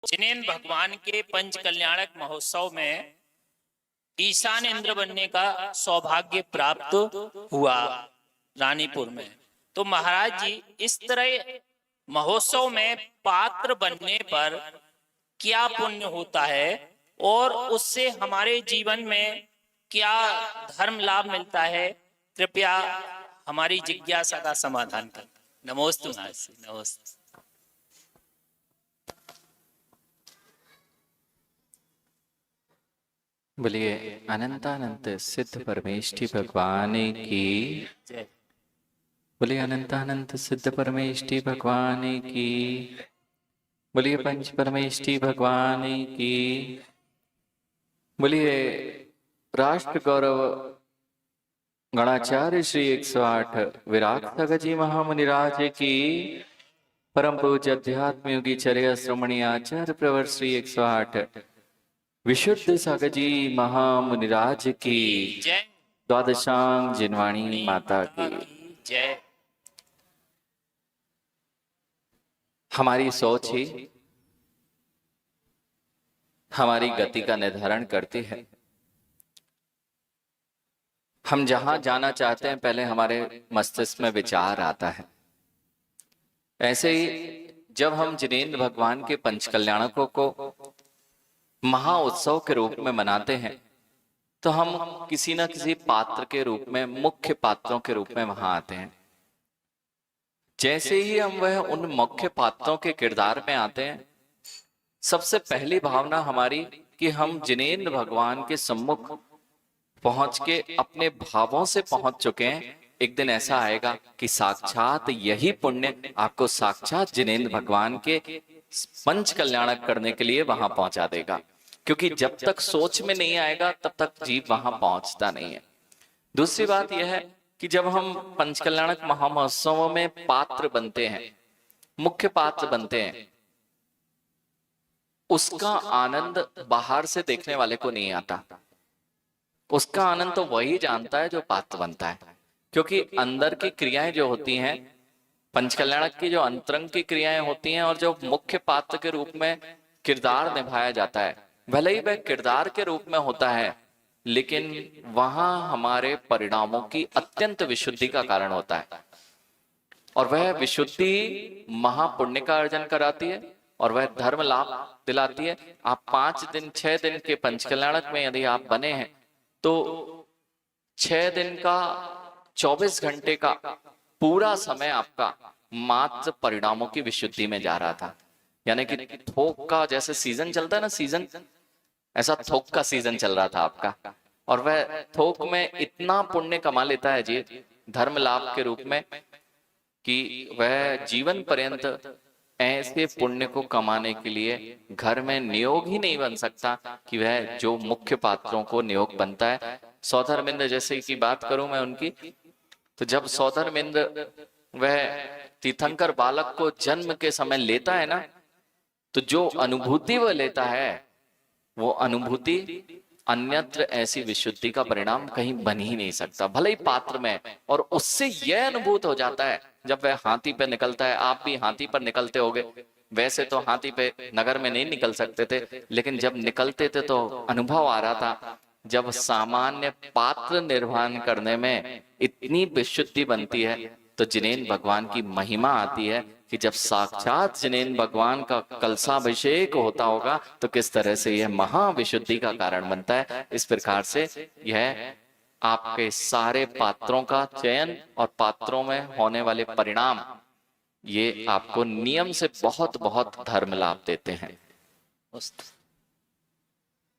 जिनेन्द्र भगवान के पंच कल्याणक महोत्सव में ईशान इंद्र बनने का सौभाग्य प्राप्त हुआ रानीपुर में। तो महाराज जी, इस तरह महोत्सव में पात्र बनने पर क्या पुण्य होता है और उससे हमारे जीवन में क्या धर्म लाभ मिलता है, कृपया हमारी जिज्ञासा का समाधान कर। नमोस्तु महाराज, नमोस्तु। बोलिए अनंतानंत सिद्ध परमेष्ठी भगवान की जय। बोलिए अनंतानंत सिद्ध परमेष्ठी भगवान की। बोलिए पंच परमेष्ठी भगवान की। बोलिए राष्ट्र गौरव गणाचार्य श्री 108 विराट जी महामुनिराज की। परम पूज्य अध्यात्म योगी चर्या श्रोमणी आचार्य प्रवर श्री 108 विशुद्ध सागर जी महामुनिराज की जय। द्वादशांग जिनवाणी माता की जय। हमारी सोच ही हमारी गति का निर्धारण करती है। हम जहां जाना चाहते हैं पहले हमारे मस्तिष्क में विचार आता है। ऐसे ही जब हम जिनेन्द्र भगवान के पंच कल्याणकों को महा उत्सव के रूप में मनाते हैं तो हम किसी न किसी पात्र के रूप में, मुख्य पात्रों के रूप में वहां आते हैं। जैसे ही हम वह उन मुख्य पात्रों के किरदार में आते हैं, सबसे पहली भावना हमारी कि हम जिनेन्द्र भगवान के सम्मुख पहुंच के अपने भावों से पहुंच चुके हैं। एक दिन ऐसा आएगा कि साक्षात यही पुण्य आपको साक्षात जिनेन्द्र भगवान के पंच कल्याणक करने के लिए वहां पहुंचा देगा। क्योंकि जब तक सोच में नहीं आएगा तब तक जीव वहां पहुंचता नहीं है। दूसरी बात यह है कि जब हम पंच कल्याणक महामहोत्सवों में पात्र बनते हैं, मुख्य पात्र बनते हैं, उसका आनंद बाहर से देखने वाले को नहीं आता। उसका आनंद तो वही जानता है जो पात्र बनता है। क्योंकि अंदर की क्रियाएं जो होती हैं, पंचकल्याणक की जो अंतरंग की क्रियाएं होती हैं और जो मुख्य पात्र के रूप में किरदार निभाया जाता है, भले ही वह किरदार के रूप में होता है, लेकिन वहां हमारे परिणामों की अत्यंत विशुद्धि का कारण होता है। और वह विशुद्धि महापुण्य का अर्जन कराती है और वह धर्म लाभ दिलाती है। आप 5 दिन 6 दिन के पंचकल्याणक में यदि आप बने हैं तो 6 दिन का 24 घंटे का पूरा समय आपका मात्र परिणामों की विशुद्धि में जा रहा था। यानी कि थोक का जैसे सीजन चलता है ना, सीजन, ऐसा थोक का सीजन चल रहा था आपका। और वह थोक में इतना पुण्य कमा लेता है जी धर्म लाभ के रूप में कि वह जीवन पर्यंत ऐसे पुण्य को कमाने के लिए घर में नियोग ही नहीं बन सकता कि वह जो मुख्य पात्रों को नियोग बनता है। सौधर्मिंद्र जैसे की बात करूं मैं उनकी, तो जब सौधर्मिंद्र वह तीर्थंकर बालक को जन्म के समय लेता है ना, तो जो अनुभूति वह लेता है वो अनुभूति अन्यत्र ऐसी विशुद्धि का परिणाम कहीं बन ही नहीं सकता, भले ही पात्र में। और उससे यह अनुभूत हो जाता है जब वह हाथी पे निकलता है। आप भी हाथी पर निकलते होगे, वैसे तो हाथी पे नगर में नहीं निकल सकते थे, लेकिन जब निकलते थे तो अनुभव आ रहा था। जब सामान्य पात्र निर्वहन करने में इतनी विशुद्धि बनती है तो जिनेन्द्र भगवान की महिमा आती है कि जब साक्षात जिनेन्द्र भगवान का कलशाभिषेक होता होगा तो किस तरह से यह महाविशुद्धि का कारण बनता है। इस प्रकार से यह आपके सारे पात्रों का चयन और पात्रों में होने वाले परिणाम, ये आपको नियम से बहुत बहुत धर्म लाभ देते हैं।